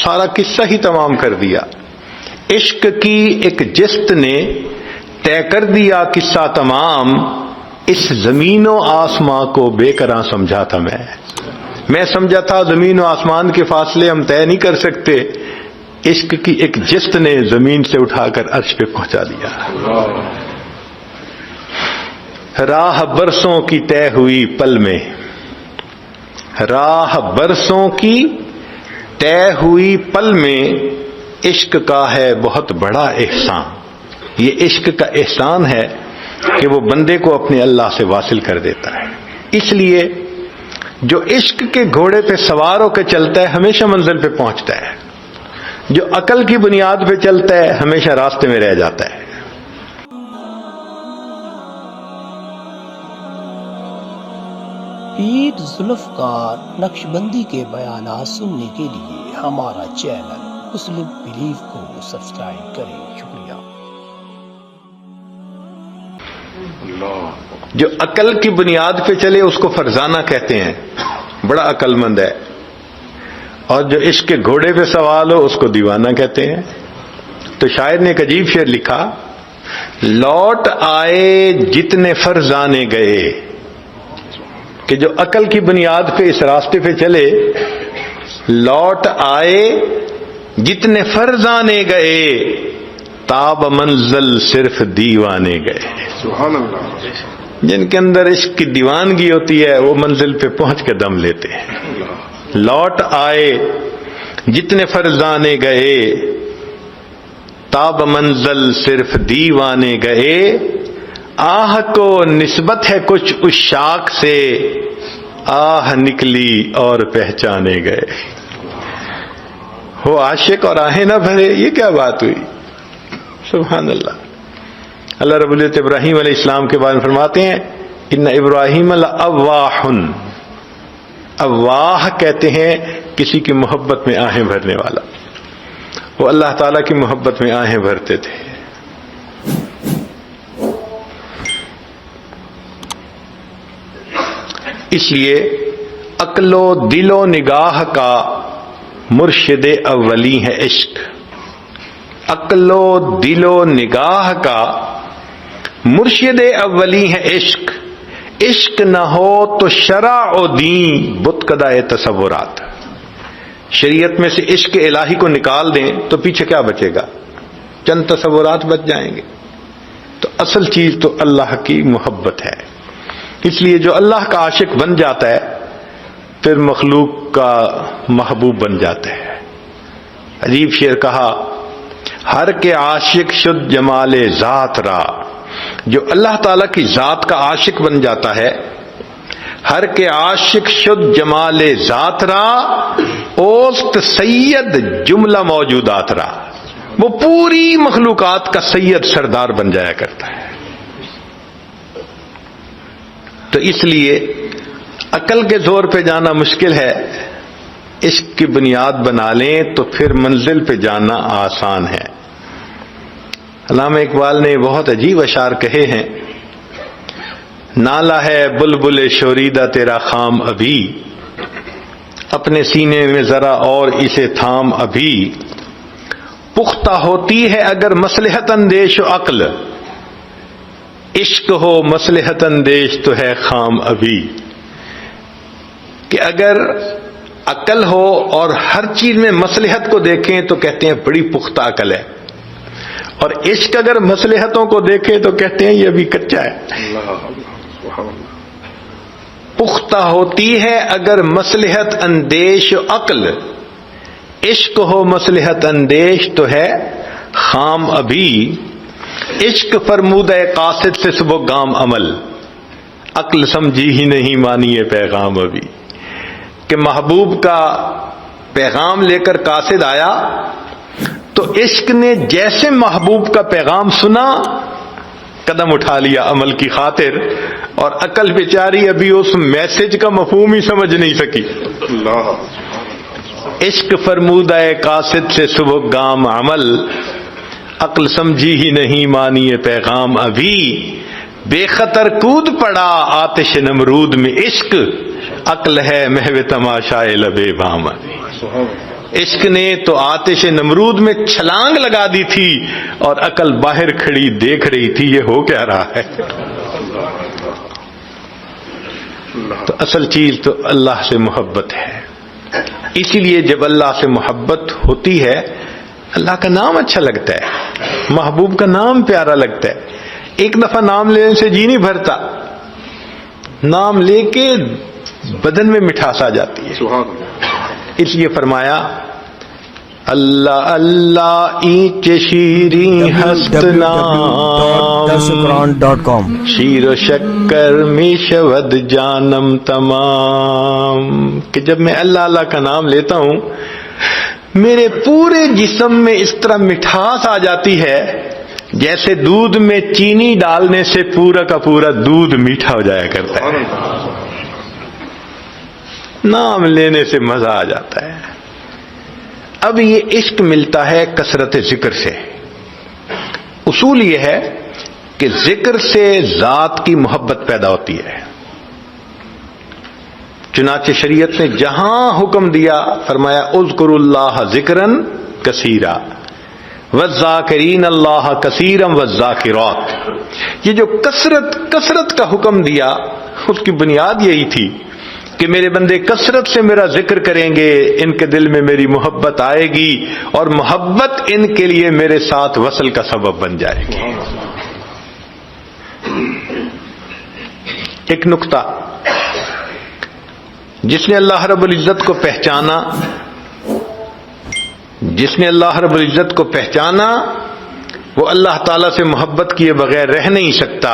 سارا قصہ ہی تمام کر دیا. عشق کی ایک جست نے طے کر دیا قصہ تمام. اس زمین و آسمان کو بے قراں سمجھا تھا میں سمجھا تھا زمین و آسمان کے فاصلے ہم طے نہیں کر سکتے. عشق کی ایک جست نے زمین سے اٹھا کر عرش پہ پہنچا دیا. راہ برسوں کی طے ہوئی پل میں، راہ برسوں کی طے ہوئی پل میں، عشق کا ہے بہت بڑا احسان. یہ عشق کا احسان ہے کہ وہ بندے کو اپنے اللہ سے واصل کر دیتا ہے. اس لیے جو عشق کے گھوڑے پہ سوار ہو کے چلتا ہے ہمیشہ منزل پہ پہنچتا ہے. جو عقل کی بنیاد پہ چلتا ہے ہمیشہ راستے میں رہ جاتا ہے. پیر ذوالفقار نقشبندی کے بیانات سننے کے لیے ہمارا چینل مسلم بلیف کو سبسکرائب کریں. شکریہ. جو عقل کی بنیاد پہ چلے اس کو فرزانہ کہتے ہیں، بڑا عقل مند ہے. اور جو عشق کے گھوڑے پہ سوار ہو اس کو دیوانہ کہتے ہیں. تو شاعر نے ایک عجیب شعر لکھا، لوٹ آئے جتنے فرزانے گئے، کہ جو عقل کی بنیاد پہ اس راستے پہ چلے لوٹ آئے جتنے فرزانے گئے، تاب منزل صرف دیوانے گئے. سبحان اللہ. جن کے اندر عشق کی دیوانگی ہوتی ہے وہ منزل پہ پہنچ کے دم لیتے ہیں. لوٹ آئے جتنے فرزانے گئے، تاب منزل صرف دیوانے گئے. آہ کو نسبت ہے کچھ عشاق سے، آہ نکلی اور پہچانے گئے. وہ عاشق اور آہیں نہ بھرے، یہ کیا بات ہوئی؟ سبحان اللہ. اللہ رب العزت ابراہیم علیہ السلام کے بارے میں فرماتے ہیں، ان ابراہیم لأواہ. اواہ کہتے ہیں کسی کی محبت میں آہیں بھرنے والا. وہ اللہ تعالیٰ کی محبت میں آہیں بھرتے تھے. اس لیے عقل و دل و نگاہ کا مرشد اولی ہے عشق. عقل و دل و نگاہ کا مرشد اولی ہے عشق. عشق نہ ہو تو شرع و دین بت کدائے تصورات. شریعت میں سے عشق الہی کو نکال دیں تو پیچھے کیا بچے گا؟ چند تصورات بچ جائیں گے. تو اصل چیز تو اللہ کی محبت ہے. اس لیے جو اللہ کا عاشق بن جاتا ہے پھر مخلوق کا محبوب بن جاتا ہے. عجیب شعر کہا، ہر کے عاشق شد جمال ذات را. جو اللہ تعالیٰ کی ذات کا عاشق بن جاتا ہے، ہر کے عاشق شد جمال ذات را، اوست سید جملہ موجودات را. وہ پوری مخلوقات کا سید سردار بن جایا کرتا ہے. تو اس لیے عقل کے زور پہ جانا مشکل ہے، عشق کی بنیاد بنا لیں تو پھر منزل پہ جانا آسان ہے. علامہ اقبال نے بہت عجیب اشعار کہے ہیں، نالا ہے بلبل شوریدہ تیرا خام ابھی، اپنے سینے میں ذرا اور اسے تھام ابھی، پختہ ہوتی ہے اگر مصلحت اندیش و عقل، عشق ہو مصلحت اندیش تو ہے خام ابھی. کہ اگر عقل ہو اور ہر چیز میں مصلحت کو دیکھیں تو کہتے ہیں بڑی پختہ عقل ہے، اور عشق اگر مصلحتوں کو دیکھیں تو کہتے ہیں یہ ابھی کچا ہے. پختہ ہوتی ہے اگر مصلحت اندیش و عقل، عشق ہو مصلحت اندیش تو ہے خام ابھی. عشق فرمودہ قاصد سے صبح گام عمل، عقل سمجھی ہی نہیں مانی پیغام ابھی. کہ محبوب کا پیغام لے کر قاصد آیا تو عشق نے جیسے محبوب کا پیغام سنا قدم اٹھا لیا عمل کی خاطر، اور عقل بیچاری ابھی اس میسج کا مفہوم ہی سمجھ نہیں سکی. عشق فرمودہ قاصد سے صبح گام عمل، عقل سمجھی ہی نہیں مانی پیغام ابھی. بے خطر کود پڑا آتش نمرود میں عشق، عقل ہے محو تماشائے لبے بام ابھی. عشق نے تو آتش نمرود میں چھلانگ لگا دی تھی اور عقل باہر کھڑی دیکھ رہی تھی یہ ہو کیا رہا ہے. تو اصل چیز تو اللہ سے محبت ہے. اسی لیے جب اللہ سے محبت ہوتی ہے اللہ کا نام اچھا لگتا ہے, محبوب کا نام پیارا لگتا ہے. ایک دفعہ نام لینے سے جی نہیں بھرتا, نام لے کے بدن میں مٹھاس آ جاتی ہے. اس لیے فرمایا اللہ اللہ اینچ شیریں ہست نام شیر و شکر می شود جانم تمام, کہ جب میں اللہ اللہ کا نام لیتا ہوں میرے پورے جسم میں اس طرح مٹھاس آ جاتی ہے جیسے دودھ میں چینی ڈالنے سے پورا کا پورا دودھ میٹھا ہو جایا کرتا ہے. نام لینے سے مزہ آ جاتا ہے. اب یہ عشق ملتا ہے کثرت ذکر سے. اصول یہ ہے کہ ذکر سے ذات کی محبت پیدا ہوتی ہے. چنانچہ شریعت نے جہاں حکم دیا فرمایا اذکروا اللہ ذکرن کثیرا والذاکرین اللہ کثیرا والذاکرات. یہ جو کثرت کا حکم دیا اس کی بنیاد یہی تھی کہ میرے بندے کثرت سے میرا ذکر کریں گے, ان کے دل میں میری محبت آئے گی اور محبت ان کے لیے میرے ساتھ وصل کا سبب بن جائے گی. ایک نقطہ, جس نے اللہ رب العزت کو پہچانا, جس نے اللہ رب العزت کو پہچانا وہ اللہ تعالی سے محبت کیے بغیر رہ نہیں سکتا,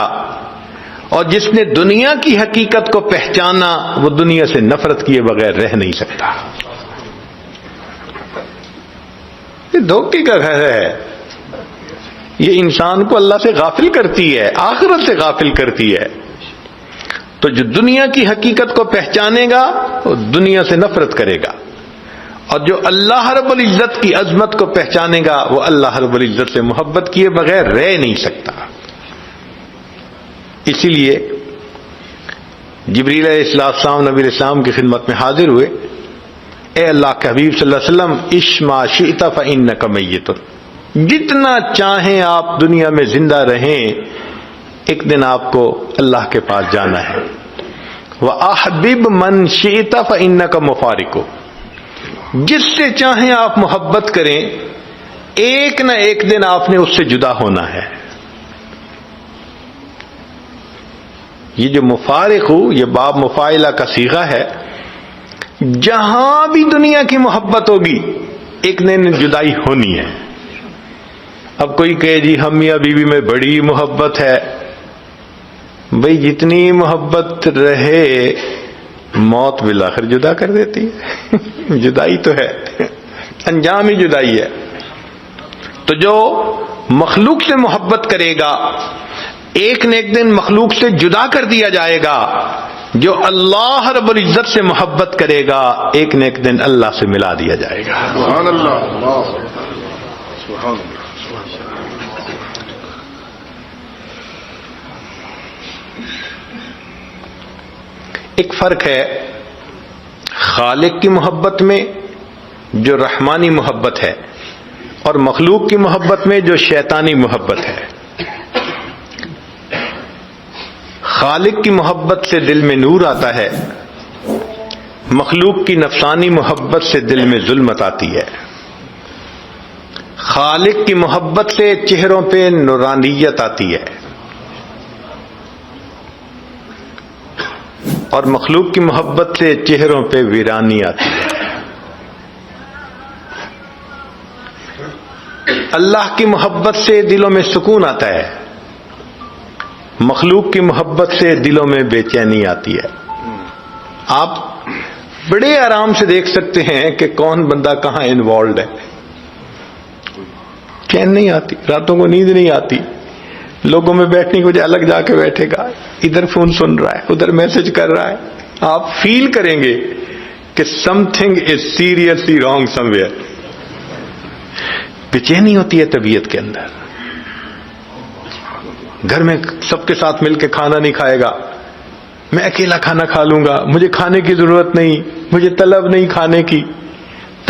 اور جس نے دنیا کی حقیقت کو پہچانا وہ دنیا سے نفرت کیے بغیر رہ نہیں سکتا. یہ دھوکے کا گھر ہے, یہ انسان کو اللہ سے غافل کرتی ہے, آخرت سے غافل کرتی ہے. تو جو دنیا کی حقیقت کو پہچانے گا وہ دنیا سے نفرت کرے گا, اور جو اللہ رب العزت کی عظمت کو پہچانے گا وہ اللہ رب العزت سے محبت کیے بغیر رہ نہیں سکتا. اسی لیے جبریل علیہ السلام نبی علیہ السلام کی خدمت میں حاضر ہوئے, اے اللہ کے حبیب صلی اللہ علیہ وسلم عش ما شئت فإنک میت, جتنا چاہیں آپ دنیا میں زندہ رہیں ایک دن آپ کو اللہ کے پاس جانا ہے. وَأَحْبِبْ مَنْ شِئْتَ فَإِنَّكَ مُفَارِقُ, جس سے چاہیں آپ محبت کریں ایک نہ ایک دن آپ نے اس سے جدا ہونا ہے. یہ جو مفارق ہو یہ باب مفاعلہ کا صیغہ ہے, جہاں بھی دنیا کی محبت ہوگی ایک دن جدائی ہونی ہے. اب کوئی کہے جی ہم میاں بیوی میں بڑی محبت ہے, بھئی جتنی محبت رہے موت بالآخر جدا کر دیتی ہے. جدائی تو ہے, انجام ہی جدائی ہے. تو جو مخلوق سے محبت کرے گا ایک نہ ایک دن مخلوق سے جدا کر دیا جائے گا, جو اللہ رب العزت سے محبت کرے گا ایک نہ ایک دن اللہ سے ملا دیا جائے گا. سبحان اللہ, سبحان اللہ. ایک فرق ہے خالق کی محبت میں جو رحمانی محبت ہے اور مخلوق کی محبت میں جو شیطانی محبت ہے. خالق کی محبت سے دل میں نور آتا ہے, مخلوق کی نفسانی محبت سے دل میں ظلمت آتی ہے. خالق کی محبت سے چہروں پہ نورانیت آتی ہے اور مخلوق کی محبت سے چہروں پہ ویرانی آتی ہے. اللہ کی محبت سے دلوں میں سکون آتا ہے, مخلوق کی محبت سے دلوں میں بے چینی آتی ہے. آپ بڑے آرام سے دیکھ سکتے ہیں کہ کون بندہ کہاں انوالوڈ ہے. چین نہیں آتی, راتوں کو نیند نہیں آتی, لوگوں میں بیٹھنے کی وجہ الگ جا کے بیٹھے گا, ادھر فون سن رہا ہے ادھر میسج کر رہا ہے. آپ فیل کریں گے کہ some thing is seriously wrong some where. بے چینی ہوتی ہے طبیعت کے اندر. گھر میں سب کے ساتھ مل کے کھانا نہیں کھائے گا, میں اکیلا کھانا کھا لوں گا, مجھے کھانے کی ضرورت نہیں, مجھے طلب نہیں کھانے کی.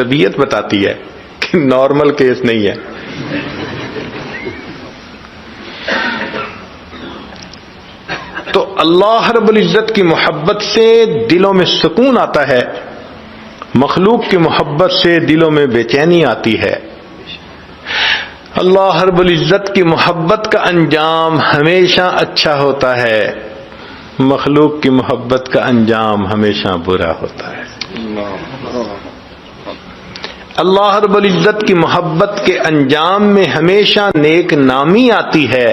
طبیعت بتاتی ہے کہ نارمل کیس نہیں ہے. تو اللہ رب العزت کی محبت سے دلوں میں سکون آتا ہے، مخلوق کی محبت سے دلوں میں بے چینی آتی ہے. اللہ رب العزت کی محبت کا انجام ہمیشہ اچھا ہوتا ہے، مخلوق کی محبت کا انجام ہمیشہ برا ہوتا ہے. اللہ رب العزت کی محبت کے انجام میں ہمیشہ نیک نامی آتی ہے،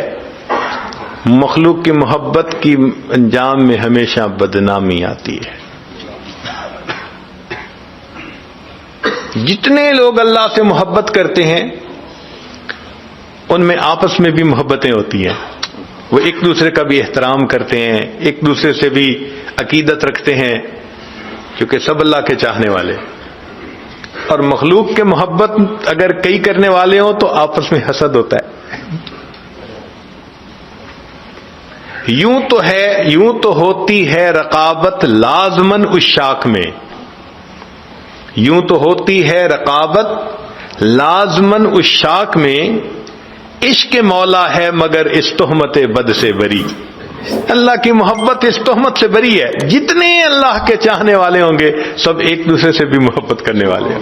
مخلوق کی محبت کی انجام میں ہمیشہ بدنامی آتی ہے. جتنے لوگ اللہ سے محبت کرتے ہیں ان میں آپس میں بھی محبتیں ہوتی ہیں، وہ ایک دوسرے کا بھی احترام کرتے ہیں، ایک دوسرے سے بھی عقیدت رکھتے ہیں، کیونکہ سب اللہ کے چاہنے والے. اور مخلوق کے محبت اگر کئی کرنے والے ہوں تو آپس میں حسد ہوتا ہے. یوں تو ہوتی ہے رقابت لازمن عشاق میں، یوں تو ہوتی ہے رقابت لازمن عشاق میں، عشق مولا ہے مگر اس تہمت بد سے بری. اللہ کی محبت اس تہمت سے بری ہے. جتنے اللہ کے چاہنے والے ہوں گے سب ایک دوسرے سے بھی محبت کرنے والے ہیں.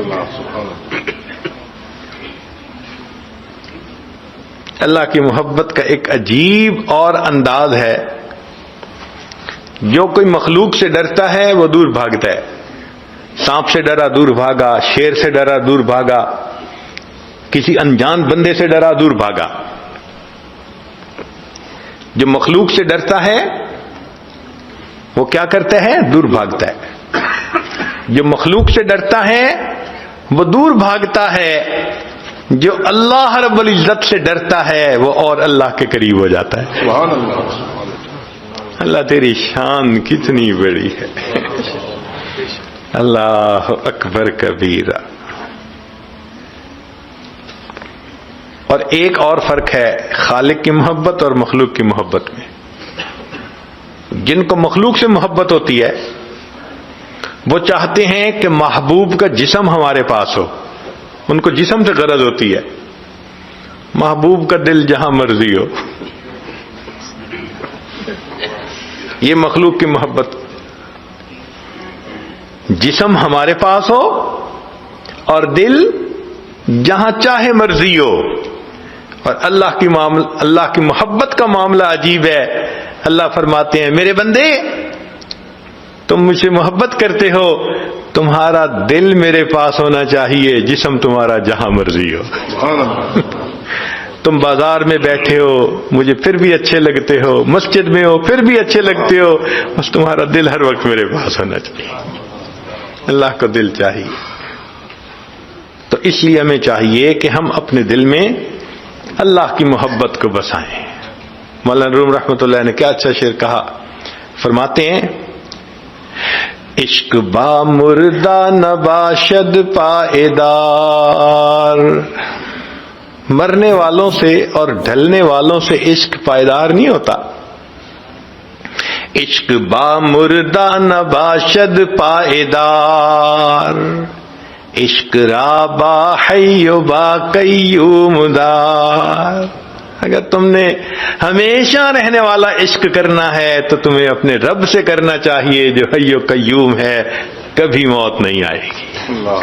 اللہ کی محبت کا ایک عجیب اور انداز ہے. جو کوئی مخلوق سے ڈرتا ہے وہ دور بھاگتا ہے. سانپ سے ڈرا دور بھاگا، شیر سے ڈرا دور بھاگا، کسی انجان بندے سے ڈرا دور بھاگا. جو مخلوق سے ڈرتا ہے وہ کیا کرتا ہے؟ دور بھاگتا ہے. جو مخلوق سے ڈرتا ہے وہ دور بھاگتا ہے. جو اللہ رب العزت سے ڈرتا ہے وہ اور اللہ کے قریب ہو جاتا ہے. سبحان اللہ. اللہ تیری شان کتنی بڑی ہے. اللہ اکبر کبیرہ. اور ایک اور فرق ہے خالق کی محبت اور مخلوق کی محبت میں. جن کو مخلوق سے محبت ہوتی ہے وہ چاہتے ہیں کہ محبوب کا جسم ہمارے پاس ہو، ان کو جسم سے غرض ہوتی ہے. محبوب کا دل جہاں مرضی ہو، یہ مخلوق کی محبت. جسم ہمارے پاس ہو اور دل جہاں چاہے مرضی ہو. اور اللہ کی محبت کا معاملہ عجیب ہے. اللہ فرماتے ہیں میرے بندے تم مجھ سے محبت کرتے ہو، تمہارا دل میرے پاس ہونا چاہیے، جسم تمہارا جہاں مرضی ہو. سبحان اللہ. تم بازار میں بیٹھے ہو مجھے پھر بھی اچھے لگتے ہو، مسجد میں ہو پھر بھی اچھے لگتے ہو، بس تمہارا دل ہر وقت میرے پاس ہونا چاہیے. اللہ کو دل چاہیے. تو اس لیے ہمیں چاہیے کہ ہم اپنے دل میں اللہ کی محبت کو بسائیں. مولانا روم رحمۃ اللہ نے کیا اچھا شعر کہا. فرماتے ہیں عشق با مردہ نباشد پائیدار. مرنے والوں سے اور ڈھلنے والوں سے عشق پائیدار نہیں ہوتا. عشق با مردہ نباشد پائیدار، عشق را با حی و با قیوم دار. اگر تم نے ہمیشہ رہنے والا عشق کرنا ہے تو تمہیں اپنے رب سے کرنا چاہیے جو حی و قیوم ہے، کبھی موت نہیں آئے گی. اللہ.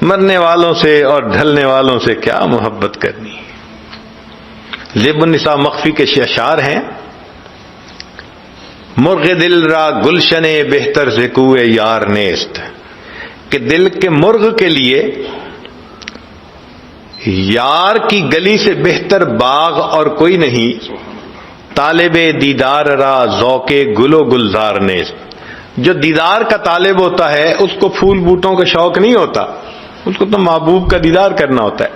مرنے والوں سے اور ڈھلنے والوں سے کیا محبت کرنی. زیب النساء مخفی کے اشعار ہیں مرغ دل را گلشن بہتر سے کوئے یار نیست، کہ دل کے مرغ کے لیے یار کی گلی سے بہتر باغ اور کوئی نہیں. طالب دیدار را ذوق گل و گلزار نیست. جو دیدار کا طالب ہوتا ہے اس کو پھول بوٹوں کا شوق نہیں ہوتا، اس کو تو محبوب کا دیدار کرنا ہوتا ہے.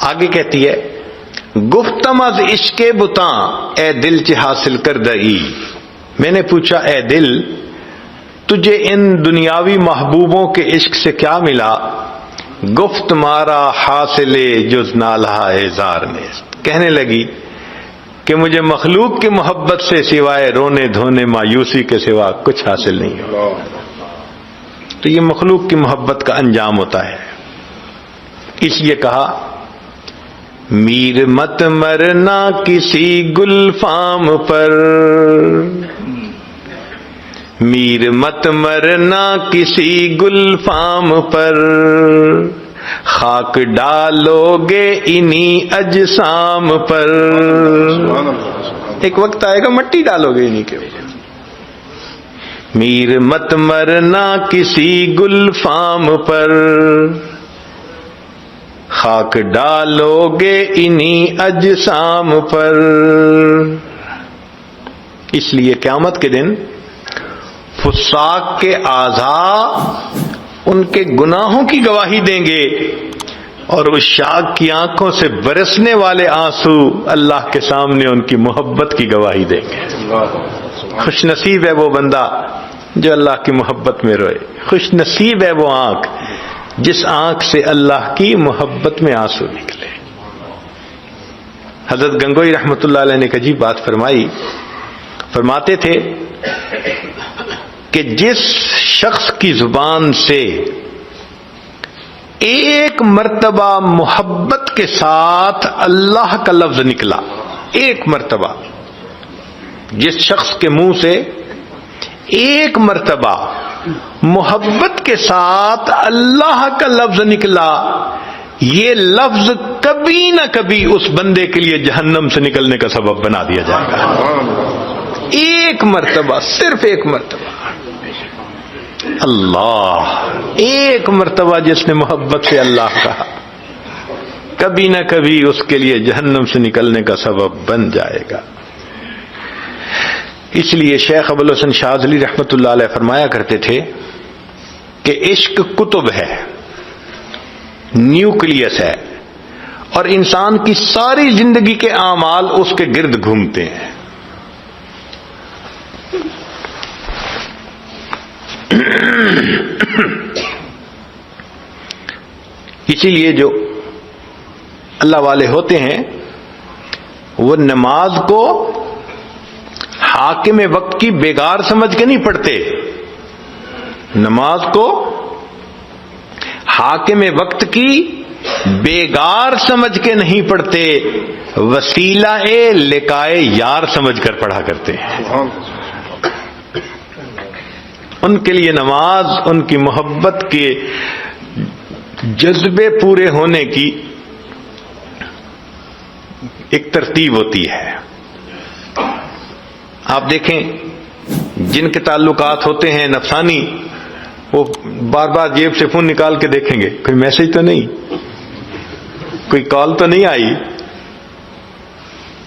آگے کہتی ہے گفتم از عشق بتاں اے دل چہ حاصل کر دئی. میں نے پوچھا اے دل تجھے ان دنیاوی محبوبوں کے عشق سے کیا ملا. گفت مارا حاصل جز نالہ زار نیست. کہنے لگی کہ مجھے مخلوق کی محبت سے سوائے رونے دھونے مایوسی کے سوا کچھ حاصل نہیں ہو. تو یہ مخلوق کی محبت کا انجام ہوتا ہے. اس لیے کہا میر مت مرنا کسی گلفام پر، میر مت مرنا کسی گلفام پر، خاک ڈالو گے انہی اجسام پر. ایک وقت آئے گا مٹی ڈالو گے انہی کے اوپر. میر مت مرنا کسی گلفام پر، خاک ڈالو گے انہی اجسام پر. اس لیے قیامت کے دن فساق کے اعضاء ان کے گناہوں کی گواہی دیں گے، اور عشاق کی آنکھوں سے برسنے والے آنسو اللہ کے سامنے ان کی محبت کی گواہی دیں گے. خوش نصیب ہے وہ بندہ جو اللہ کی محبت میں روئے. خوش نصیب ہے وہ آنکھ جس آنکھ سے اللہ کی محبت میں آنسو نکلے. حضرت گنگوئی رحمۃ اللہ علیہ نے ایک عجیب بات فرمائی. فرماتے تھے کہ جس شخص کی زبان سے ایک مرتبہ محبت کے ساتھ اللہ کا لفظ نکلا، ایک مرتبہ، جس شخص کے منہ سے ایک مرتبہ محبت کے ساتھ اللہ کا لفظ نکلا، یہ لفظ کبھی نہ کبھی اس بندے کے لیے جہنم سے نکلنے کا سبب بنا دیا جائے گا. ایک مرتبہ، صرف ایک مرتبہ. اللہ، ایک مرتبہ جس نے محبت سے اللہ کہا، کبھی نہ کبھی اس کے لیے جہنم سے نکلنے کا سبب بن جائے گا. اس لیے شیخ ابوالحسن شاذلی رحمۃ اللہ علیہ فرمایا کرتے تھے کہ عشق کتب ہے، نیوکلیس ہے، اور انسان کی ساری زندگی کے اعمال اس کے گرد گھومتے ہیں. اسی لیے جو اللہ والے ہوتے ہیں وہ نماز کو حاکم وقت کی بیگار سمجھ کے نہیں پڑھتے، نماز کو حاکم وقت کی بیگار سمجھ کے نہیں پڑھتے، وسیلہ لقائے یار سمجھ کر پڑھا کرتے ہیں. ان کے لیے نماز ان کی محبت کے جذبے پورے ہونے کی ایک ترتیب ہوتی ہے. آپ دیکھیں جن کے تعلقات ہوتے ہیں نفسانی، وہ بار بار جیب سے فون نکال کے دیکھیں گے کوئی میسج تو نہیں، کوئی کال تو نہیں آئی.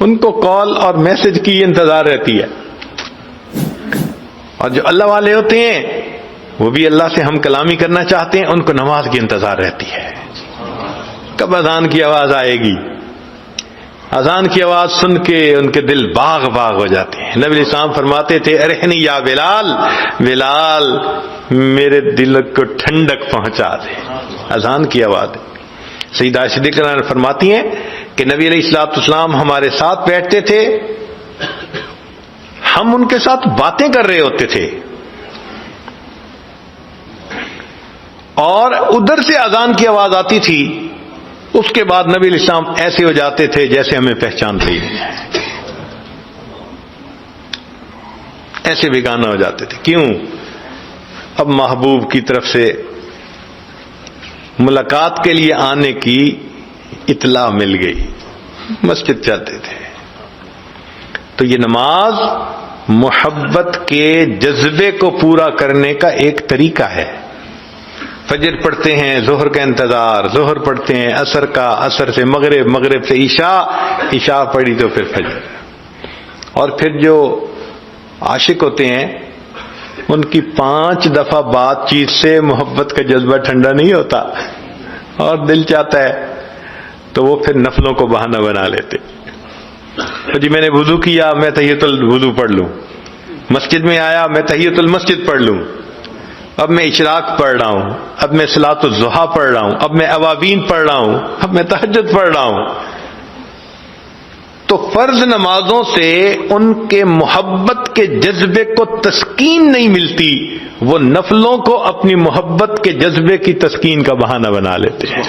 ان کو کال اور میسج کی انتظار رہتی ہے. اور جو اللہ والے ہوتے ہیں وہ بھی اللہ سے ہم کلامی کرنا چاہتے ہیں، ان کو نماز کی انتظار رہتی ہے. کب اذان کی آواز آئے گی؟ اذان کی آواز سن کے ان کے دل باغ باغ ہو جاتے ہیں. نبی علیہ السلام فرماتے تھے ارحنی یا بلال، بلال میرے دل کو ٹھنڈک پہنچا دے. اذان کی آواز. سیدہ صدیقہ فرماتی ہیں کہ نبی علیہ الصلوۃ والسلام ہمارے ساتھ بیٹھتے تھے، ہم ان کے ساتھ باتیں کر رہے ہوتے تھے، اور ادھر سے اذان کی آواز آتی تھی. اس کے بعد نبی علیہ السلام ایسے ہو جاتے تھے جیسے ہمیں پہچان رہی ہے، ایسے بیگانہ ہو جاتے تھے. کیوں؟ اب محبوب کی طرف سے ملاقات کے لیے آنے کی اطلاع مل گئی، مسجد جاتے تھے. تو یہ نماز محبت کے جذبے کو پورا کرنے کا ایک طریقہ ہے. فجر پڑھتے ہیں، ظہر کا انتظار، ظہر پڑھتے ہیں، عصر کا، عصر سے مغرب، مغرب سے عشاء، عشاء پڑھی تو پھر فجر. اور پھر جو عاشق ہوتے ہیں ان کی 5 دفعہ بات چیت سے محبت کا جذبہ ٹھنڈا نہیں ہوتا، اور دل چاہتا ہے تو وہ پھر نفلوں کو بہانہ بنا لیتے. تو جی میں نے وضو کیا، میں تحیۃ الوضو پڑھ لوں. مسجد میں آیا، میں تحیۃ المسجد پڑھ لوں. اب میں اشراق پڑھ رہا ہوں، اب میں صلاۃ الضحیٰ پڑھ رہا ہوں، اب میں اوابین پڑھ رہا ہوں، اب میں تہجد پڑھ رہا ہوں. تو فرض نمازوں سے ان کے محبت کے جذبے کو تسکین نہیں ملتی، وہ نفلوں کو اپنی محبت کے جذبے کی تسکین کا بہانہ بنا لیتے ہیں۔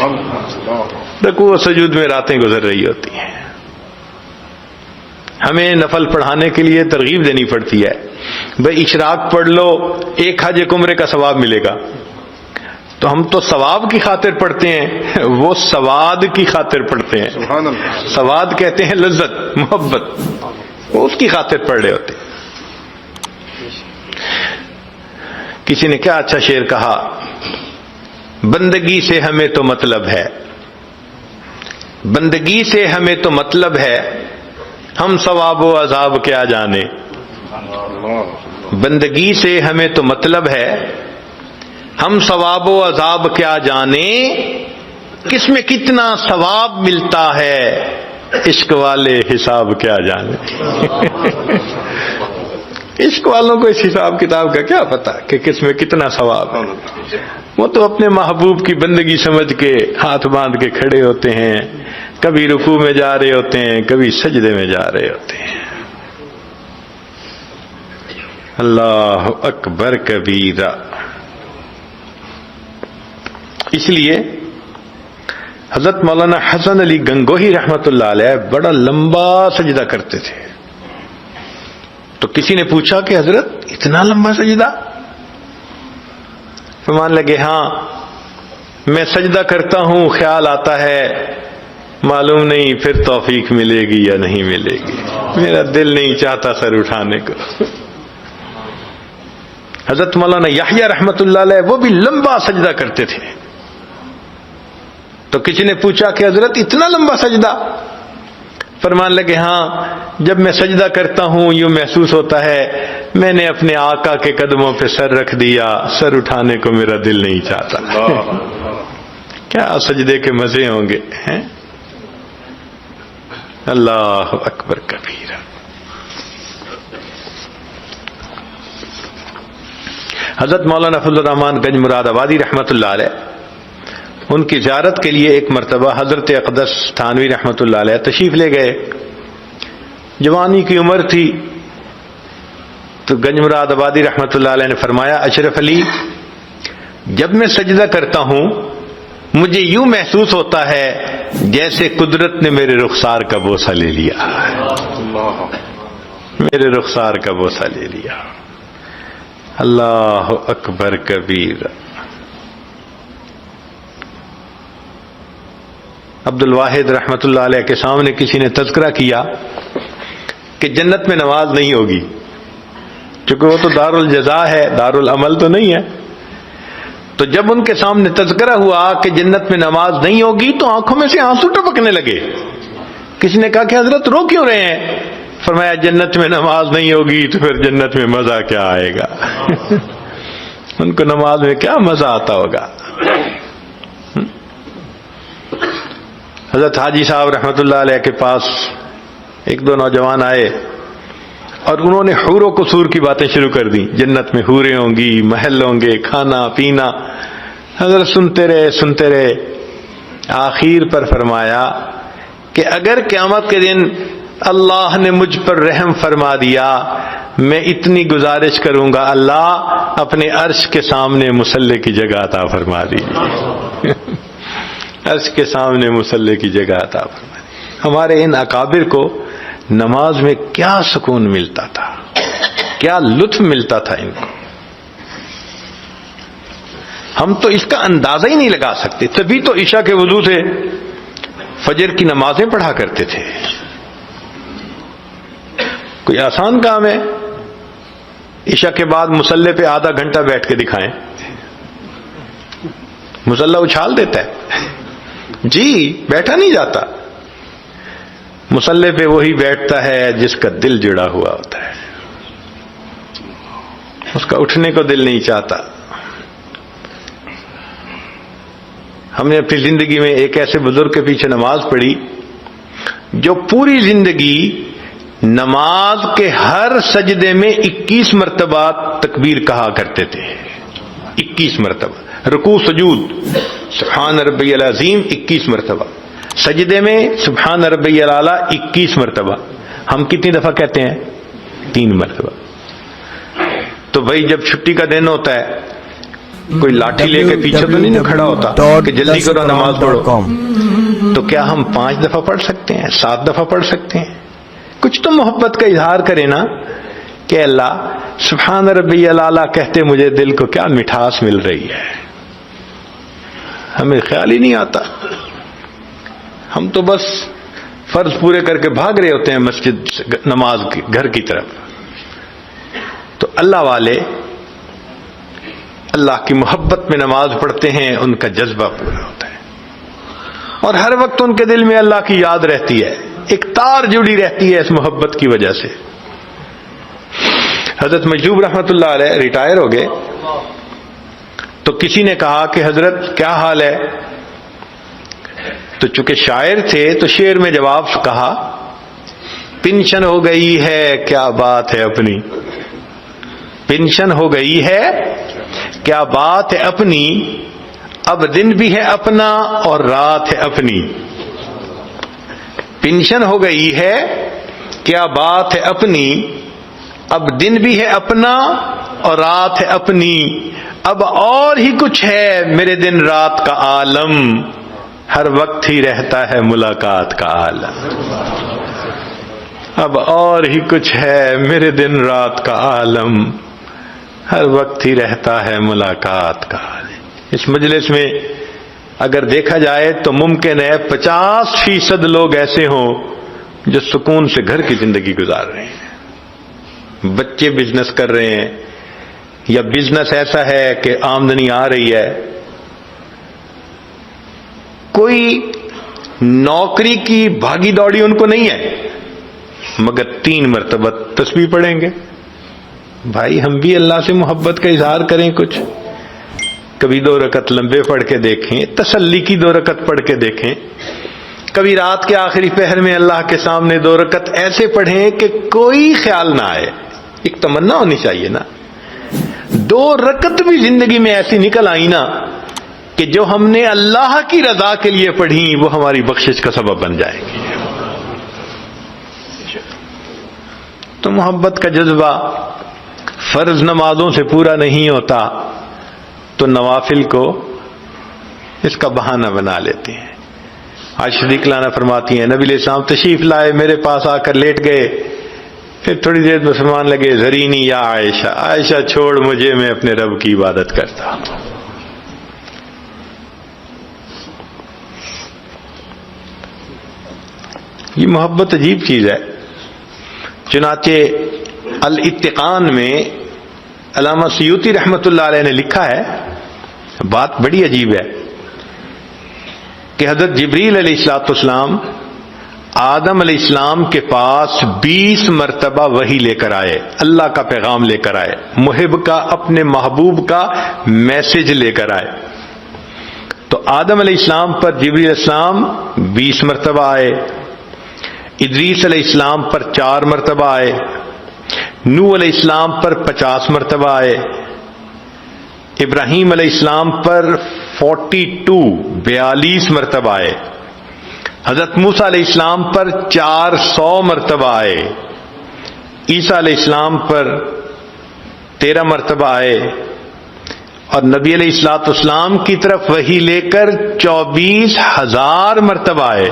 رکوع و سجود میں راتیں گزر رہی ہوتی ہیں، ہمیں نفل پڑھانے کے لیے ترغیب دینی پڑتی ہے، بھئی اشراق پڑھ لو، 1 حج 1 عمرے کا ثواب ملے گا۔ تو ہم تو ثواب کی خاطر پڑھتے ہیں، وہ سواد کی خاطر پڑھتے ہیں۔ سبحان اللہ۔ سواد کہتے ہیں لذت، محبت، وہ اس کی خاطر پڑھ رہے ہوتے ہیں۔ کسی نے کیا اچھا شعر کہا، بندگی سے ہمیں تو مطلب ہے، بندگی سے ہمیں تو مطلب ہے، ہم ثواب و عذاب کیا جانے۔ بندگی سے ہمیں تو مطلب ہے، ہم ثواب و عذاب کیا جانے، کس میں کتنا ثواب ملتا ہے، عشق والے حساب کیا جانے۔ عشق والوں کو اس حساب کتاب کا کیا پتا کہ کس میں کتنا ثواب ہے، وہ تو اپنے محبوب کی بندگی سمجھ کے ہاتھ باندھ کے کھڑے ہوتے ہیں، کبھی رکوع میں جا رہے ہوتے ہیں، کبھی سجدے میں جا رہے ہوتے ہیں۔ اللہ اکبر کبیرہ۔ اس لیے حضرت مولانا حسن علی گنگوہی رحمت اللہ علیہ بڑا لمبا سجدہ کرتے تھے۔ تو کسی نے پوچھا کہ حضرت اتنا لمبا سجدہ؟ فرمانے لگے ہاں، میں سجدہ کرتا ہوں، خیال آتا ہے معلوم نہیں پھر توفیق ملے گی یا نہیں ملے گی، میرا دل نہیں چاہتا سر اٹھانے کو۔ حضرت مولانا یحییٰ رحمت اللہ علیہ وہ بھی لمبا سجدہ کرتے تھے۔ تو کسی نے پوچھا کہ حضرت اتنا لمبا سجدہ؟ فرمان لگے ہاں، جب میں سجدہ کرتا ہوں یوں محسوس ہوتا ہے میں نے اپنے آقا کے قدموں پہ سر رکھ دیا، سر اٹھانے کو میرا دل نہیں چاہتا۔ کیا سجدے کے مزے ہوں گے ہیں؟ اللہ اکبر کبیرہ۔ حضرت مولانا فضل الرحمان گنج مراد آبادی رحمت اللہ علیہ، ان کی زیارت کے لیے ایک مرتبہ حضرت اقدس تھانوی رحمت اللہ علیہ تشریف لے گئے۔ جوانی کی عمر تھی تو گنج مراد آبادی رحمت اللہ علیہ نے فرمایا، اشرف علی جب میں سجدہ کرتا ہوں مجھے یوں محسوس ہوتا ہے جیسے قدرت نے میرے رخسار کا بوسہ لے لیا، میرے رخسار کا بوسہ لے لیا۔ اللہ اکبر کبیر۔ عبد الواحد رحمت اللہ علیہ کے سامنے کسی نے تذکرہ کیا کہ جنت میں نماز نہیں ہوگی، چونکہ وہ تو دار الجزا ہے، دار العمل تو نہیں ہے۔ تو جب ان کے سامنے تذکرہ ہوا کہ جنت میں نماز نہیں ہوگی تو آنکھوں میں سے آنسو ٹپکنے لگے۔ کسی نے کہا کہ حضرت رو کیوں رہے ہیں؟ فرمایا جنت میں نماز نہیں ہوگی تو پھر جنت میں مزہ کیا آئے گا۔ ان کو نماز میں کیا مزہ آتا ہوگا۔ حضرت حاجی صاحب رحمت اللہ علیہ کے پاس ایک دو نوجوان آئے اور انہوں نے حور و قصور کی باتیں شروع کر دیں، جنت میں حوریں ہوں گی، محل ہوں گے، کھانا پینا۔ حضرت سنتے رہے، آخر پر فرمایا کہ اگر قیامت کے دن اللہ نے مجھ پر رحم فرما دیا میں اتنی گزارش کروں گا، اللہ اپنے عرش کے سامنے مصلی کی جگہ عطا فرما دیجیے۔ عرش کے سامنے مصلی کی جگہ عطا فرما دیجیے۔ ہمارے ان اکابر کو نماز میں کیا سکون ملتا تھا، کیا لطف ملتا تھا ان کو، ہم تو اس کا اندازہ ہی نہیں لگا سکتے۔ تبھی تو عشاء کے وضو سے فجر کی نمازیں پڑھا کرتے تھے۔ کوئی آسان کام ہے؟ عشاء کے بعد مصلی پہ آدھا گھنٹہ بیٹھ کے دکھائیں، مصلی اچھال دیتا ہے جی، بیٹھا نہیں جاتا۔ مصلی پہ وہی بیٹھتا ہے جس کا دل جڑا ہوا ہوتا ہے، اس کا اٹھنے کو دل نہیں چاہتا۔ ہم نے اپنی زندگی میں ایک ایسے بزرگ کے پیچھے نماز پڑھی جو پوری زندگی نماز کے ہر سجدے میں 21 مرتبہ تکبیر کہا کرتے تھے، 21 مرتبہ۔ رکوع سجود سبحان ربی العظیم 21 مرتبہ، سجدے میں سبحان ربی الاعلیٰ 21 مرتبہ. ہم کتنی دفعہ کہتے ہیں؟ 3 مرتبہ. تو بھائی جب چھٹی کا دن ہوتا ہے کوئی لاٹھی لے کے پیچھے تو نہیں کھڑا ہوتا کہ جلدی کرو نماز پڑھو. تو کیا ہم 5 دفعہ پڑھ سکتے ہیں؟ 7 دفعہ پڑھ سکتے ہیں؟ کچھ تو محبت کا اظہار کرے نا کہ اللہ سبحان ربی الاعلیٰ کہتے مجھے دل کو کیا مٹھاس مل رہی ہے. ہمیں خیال ہی نہیں آتا. ہم تو بس فرض پورے کر کے بھاگ رہے ہوتے ہیں مسجد نماز کی گھر کی طرف. تو اللہ والے اللہ کی محبت میں نماز پڑھتے ہیں، ان کا جذبہ پورا ہوتا ہے اور ہر وقت ان کے دل میں اللہ کی یاد رہتی ہے. ایک تار جڑی رہتی ہے اس محبت کی وجہ سے. حضرت مجذوب رحمۃ اللہ علیہ ریٹائر ہو گئے تو کسی نے کہا کہ حضرت کیا حال ہے؟ تو چونکہ شاعر تھے تو شعر میں جواب کہا پینشن ہو گئی ہے کیا بات ہے اپنی. پینشن ہو گئی ہے کیا بات ہے اپنی، اب دن بھی ہے اپنا اور رات ہے اپنی. پینشن ہو گئی ہے کیا بات ہے اپنی، اب دن بھی ہے اپنا اور رات ہے اپنی. اب اور ہی کچھ ہے میرے دن رات کا عالم، ہر وقت ہی رہتا ہے ملاقات کا عالم. اب اور ہی کچھ ہے میرے دن رات کا عالم، ہر وقت ہی رہتا ہے ملاقات کا عالم. اس مجلس میں اگر دیکھا جائے تو ممکن ہے 50% لوگ ایسے ہوں جو سکون سے گھر کی زندگی گزار رہے ہیں. بچے بزنس کر رہے ہیں یا بزنس ایسا ہے کہ آمدنی آ رہی ہے. کوئی نوکری کی بھاگی دوڑی ان کو نہیں ہے مگر 3 مرتبہ تسبیح پڑھیں گے. بھائی ہم بھی اللہ سے محبت کا اظہار کریں. کچھ کبھی 2 رکعت لمبے پڑھ کے دیکھیں، تسلی کی 2 رکعت پڑھ کے دیکھیں. کبھی رات کے آخری پہر میں اللہ کے سامنے 2 رکعت ایسے پڑھیں کہ کوئی خیال نہ آئے. ایک تمنا ہونی چاہیے نا. 2 رکعت بھی زندگی میں ایسی نکل آئی نا کہ جو ہم نے اللہ کی رضا کے لیے پڑھی وہ ہماری بخشش کا سبب بن جائے گی. تو محبت کا جذبہ فرض نمازوں سے پورا نہیں ہوتا تو نوافل کو اس کا بہانہ بنا لیتے ہیں. آج صدیق لانا فرماتی ہیں نبی علیہ السلام تشریف لائے، میرے پاس آ کر لیٹ گئے، پھر تھوڑی دیر میں فرمان لگے ذرینی یا عائشہ، عائشہ چھوڑ مجھے، میں اپنے رب کی عبادت کرتا ہوں. یہ محبت عجیب چیز ہے. چنانچہ الاتقان میں علامہ سیوطی رحمۃ اللہ علیہ نے لکھا ہے، بات بڑی عجیب ہے کہ حضرت جبریل علیہ الصلوۃ والسلام آدم علیہ السلام کے پاس 20 مرتبہ وحی لے کر آئے، اللہ کا پیغام لے کر آئے، محب کا، اپنے محبوب کا میسج لے کر آئے. تو آدم علیہ السلام پر جبریل علیہ السلام 20 مرتبہ آئے، ادریس علیہ السلام پر 4 مرتبہ آئے، نوح علیہ السلام پر 50 مرتبہ آئے، ابراہیم علیہ السلام پر 42 مرتبہ آئے، حضرت موسیٰ علیہ السلام پر 400 مرتبہ آئے، عیسیٰ علیہ السلام پر 13 مرتبہ آئے، اور نبی علیہ الصلوۃ والسلام کی طرف وحی لے کر 24,000 مرتبہ آئے.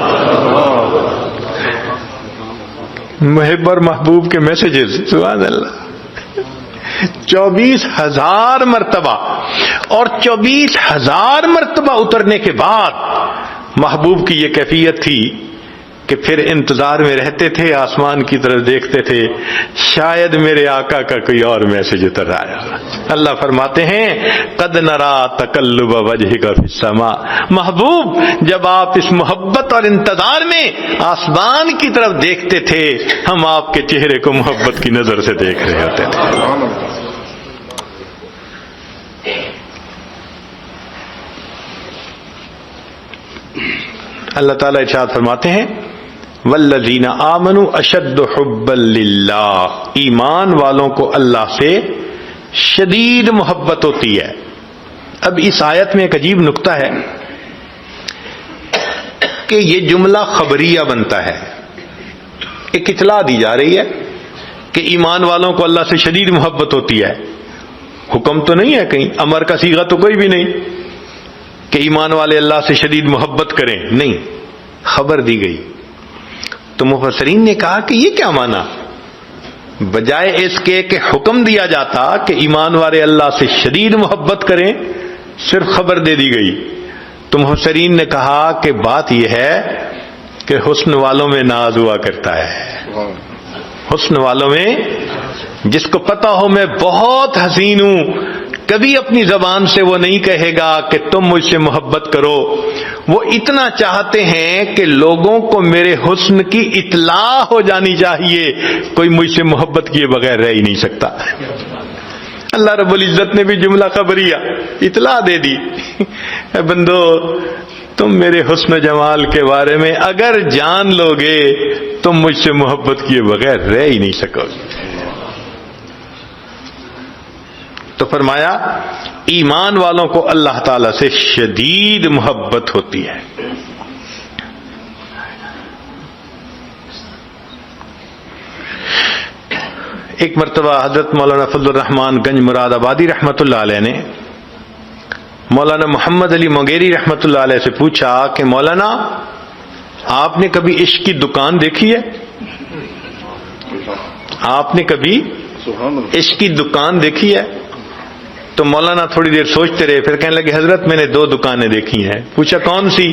محب اور محبوب کے میسیجز، سبحان اللہ، 24,000 مرتبہ. اور 24,000 مرتبہ اترنے کے بعد محبوب کی یہ کیفیت تھی کہ پھر انتظار میں رہتے تھے، آسمان کی طرف دیکھتے تھے، شاید میرے آقا کا کوئی اور میسج اتر آیا. اللہ فرماتے ہیں قد نرا تقلب وجہک فی السماء، محبوب جب آپ اس محبت اور انتظار میں آسمان کی طرف دیکھتے تھے ہم آپ کے چہرے کو محبت کی نظر سے دیکھ رہے ہوتے تھے. اللہ تعالیٰ ارشاد فرماتے ہیں والذین آمنوا اشد حبا للہ، ایمان والوں کو اللہ سے شدید محبت ہوتی ہے. اب اس آیت میں ایک عجیب نکتہ ہے کہ یہ جملہ خبریہ بنتا ہے، ایک اطلاع دی جا رہی ہے کہ ایمان والوں کو اللہ سے شدید محبت ہوتی ہے. حکم تو نہیں ہے کہیں، امر کا صیغہ تو کوئی بھی نہیں کہ ایمان والے اللہ سے شدید محبت کریں، نہیں، خبر دی گئی. تو مفسرین نے کہا کہ یہ کیا مانا، بجائے اس کے کہ حکم دیا جاتا کہ ایمان والے اللہ سے شدید محبت کریں، صرف خبر دے دی گئی. تو مفسرین نے کہا کہ بات یہ ہے کہ حسن والوں میں ناز ہوا کرتا ہے. حسن والوں میں، جس کو پتا ہو میں بہت حسین ہوں، کبھی اپنی زبان سے وہ نہیں کہے گا کہ تم مجھ سے محبت کرو. وہ اتنا چاہتے ہیں کہ لوگوں کو میرے حسن کی اطلاع ہو جانی چاہیے، کوئی مجھ سے محبت کیے بغیر رہ ہی نہیں سکتا. اللہ رب العزت نے بھی جملہ خبریہ اطلاع دے دی، اے بندو تم میرے حسن و جمال کے بارے میں اگر جان لو گے تم مجھ سے محبت کیے بغیر رہ ہی نہیں سکو گے. تو فرمایا ایمان والوں کو اللہ تعالی سے شدید محبت ہوتی ہے. ایک مرتبہ حضرت مولانا فضل الرحمان گنج مراد آبادی رحمۃ اللہ علیہ نے مولانا محمد علی مغیری رحمۃ اللہ علیہ سے پوچھا کہ مولانا آپ نے کبھی عشق کی دکان دیکھی ہے؟ آپ نے کبھی عشق کی دکان دیکھی ہے؟ تو مولانا تھوڑی دیر سوچتے رہے، پھر کہنے لگے حضرت میں نے 2 دکانیں دیکھی ہیں. پوچھا کون سی؟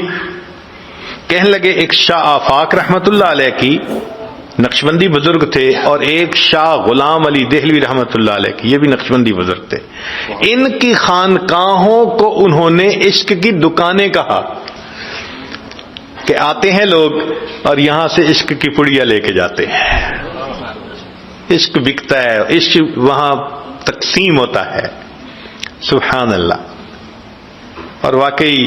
کہنے لگے ایک شاہ آفاق رحمۃ اللہ علیہ کی، نقشبندی بزرگ تھے، اور ایک شاہ غلام علی دہلوی رحمۃ اللہ علیہ کی، یہ بھی نقشبندی بزرگ تھے. ان کی خانقاہوں کو انہوں نے عشق کی دکانیں کہا کہ آتے ہیں لوگ اور یہاں سے عشق کی پڑیاں لے کے جاتے ہیں. عشق بکتا ہے، عشق وہاں تقسیم ہوتا ہے. سبحان اللہ. اور واقعی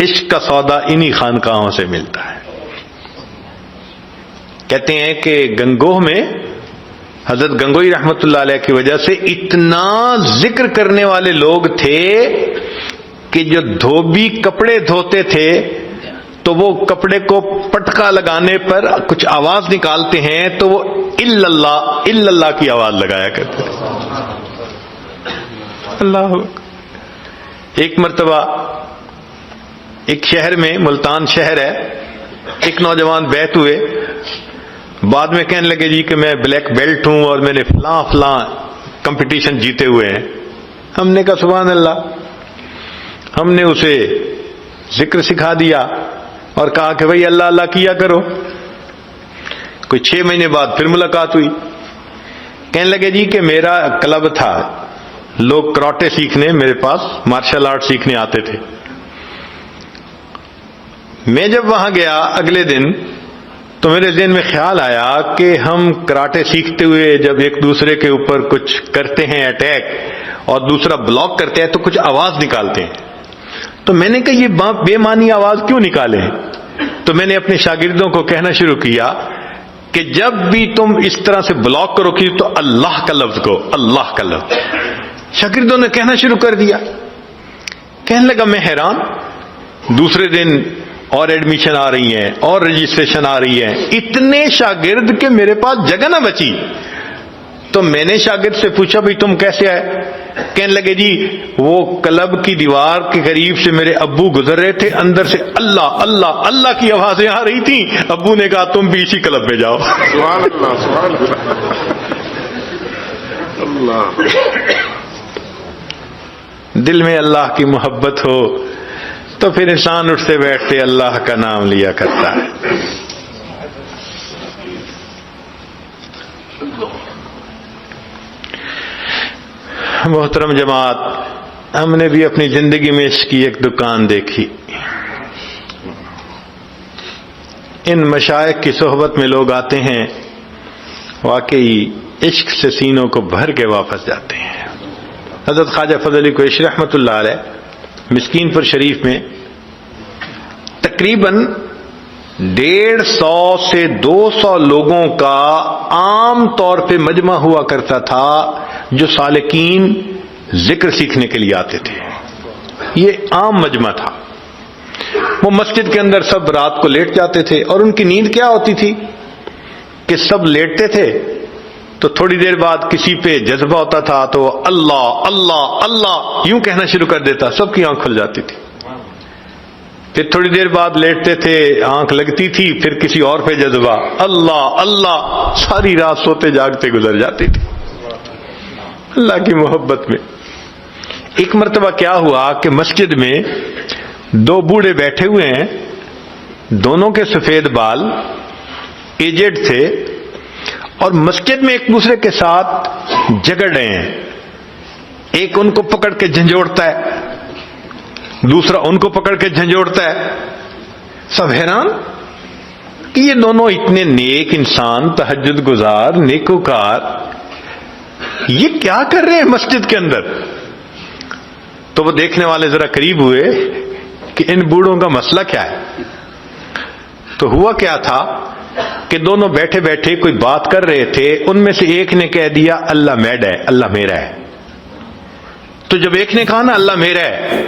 عشق کا سودا انہی خانقاہوں سے ملتا ہے. کہتے ہیں کہ گنگوہ میں حضرت گنگوئی رحمت اللہ علیہ کی وجہ سے اتنا ذکر کرنے والے لوگ تھے کہ جو دھوبی کپڑے دھوتے تھے تو وہ کپڑے کو پٹکا لگانے پر کچھ آواز نکالتے ہیں تو وہ الا اللہ کی آواز لگایا کرتے تھے. اللہ. ایک مرتبہ ایک شہر میں، ملتان شہر ہے، ایک نوجوان بیت ہوئے، بعد میں کہنے لگے جی کہ میں بلیک بیلٹ ہوں اور میں نے فلاں کمپٹیشن جیتے ہوئے ہیں. ہم نے کہا سبحان اللہ. ہم نے اسے ذکر سکھا دیا اور کہا کہ بھئی اللہ اللہ کیا کرو. کوئی 6 مہینے بعد پھر ملاقات ہوئی. کہنے لگے جی کہ میرا کلب تھا، لوگ کراٹے سیکھنے میرے پاس مارشل آرٹ سیکھنے آتے تھے. میں جب وہاں گیا اگلے دن تو میرے ذہن میں خیال آیا کہ ہم کراٹے سیکھتے ہوئے جب ایک دوسرے کے اوپر کچھ کرتے ہیں اٹیک اور دوسرا بلاک کرتے ہیں تو کچھ آواز نکالتے ہیں. تو میں نے کہا یہ بے معنی آواز کیوں نکالیں؟ تو میں نے اپنے شاگردوں کو کہنا شروع کیا کہ جب بھی تم اس طرح سے بلاک کرو کہ تو اللہ کا لفظ کو، اللہ کا لفظ. شاگردوں نے کہنا شروع کر دیا. کہنے لگا میں حیران. دوسرے دن اور ایڈمیشن آ رہی ہیں اور رجسٹریشن آ رہی ہے، اتنے شاگرد کہ میرے پاس جگہ نہ بچی. تو میں نے شاگرد سے پوچھا بھئی تم کیسے آئے؟ کہنے لگے جی وہ کلب کی دیوار کے قریب سے میرے ابو گزر رہے تھے، اندر سے اللہ اللہ اللہ کی آوازیں آ رہی تھیں. ابو نے کہا تم بھی اسی کلب میں جاؤ. سبحان اللہ سبحان اللہ. دل میں اللہ کی محبت ہو تو پھر انسان اٹھتے بیٹھتے اللہ کا نام لیا کرتا ہے. محترم جماعت، ہم نے بھی اپنی زندگی میں اس کی ایک دکان دیکھی. ان مشائخ کی صحبت میں لوگ آتے ہیں، واقعی عشق سے سینوں کو بھر کے واپس جاتے ہیں. حضرت خواجہ فضل علی قریشی رحمۃ اللہ علیہ مسکین پور شریف میں تقریباً 150 سے 200 لوگوں کا عام طور پہ مجمع ہوا کرتا تھا جو سالکین ذکر سیکھنے کے لیے آتے تھے. یہ عام مجمع تھا. وہ مسجد کے اندر سب رات کو لیٹ جاتے تھے، اور ان کی نیند کیا ہوتی تھی کہ سب لیٹتے تھے تو تھوڑی دیر بعد کسی پہ جذبہ ہوتا تھا تو وہ اللہ اللہ اللہ یوں کہنا شروع کر دیتا، سب کی آنکھ کھل جاتی تھی۔ پھر تھوڑی دیر بعد لیٹتے تھے، آنکھ لگتی تھی، پھر کسی اور پہ جذبہ، اللہ اللہ، ساری رات سوتے جاگتے گزر جاتی تھی اللہ کی محبت میں۔ ایک مرتبہ کیا ہوا کہ مسجد میں دو بوڑھے بیٹھے ہوئے ہیں، دونوں کے سفید بال، ایجڈ تھے، اور مسجد میں ایک دوسرے کے ساتھ جھگڑ رہے ہیں۔ ایک ان کو پکڑ کے جھنجھوڑتا ہے، دوسرا ان کو پکڑ کے جھنجھوڑتا ہے۔ سب حیران کہ یہ دونوں اتنے نیک انسان، تہجد گزار، نیکوکار، یہ کیا کر رہے ہیں مسجد کے اندر؟ تو وہ دیکھنے والے ذرا قریب ہوئے کہ ان بوڑھوں کا مسئلہ کیا ہے۔ تو ہوا کیا تھا کہ دونوں بیٹھے بیٹھے کوئی بات کر رہے تھے، ان میں سے ایک نے کہہ دیا اللہ میڈ ہے، اللہ میرا ہے۔ تو جب ایک نے کہا نا اللہ میرا ہے،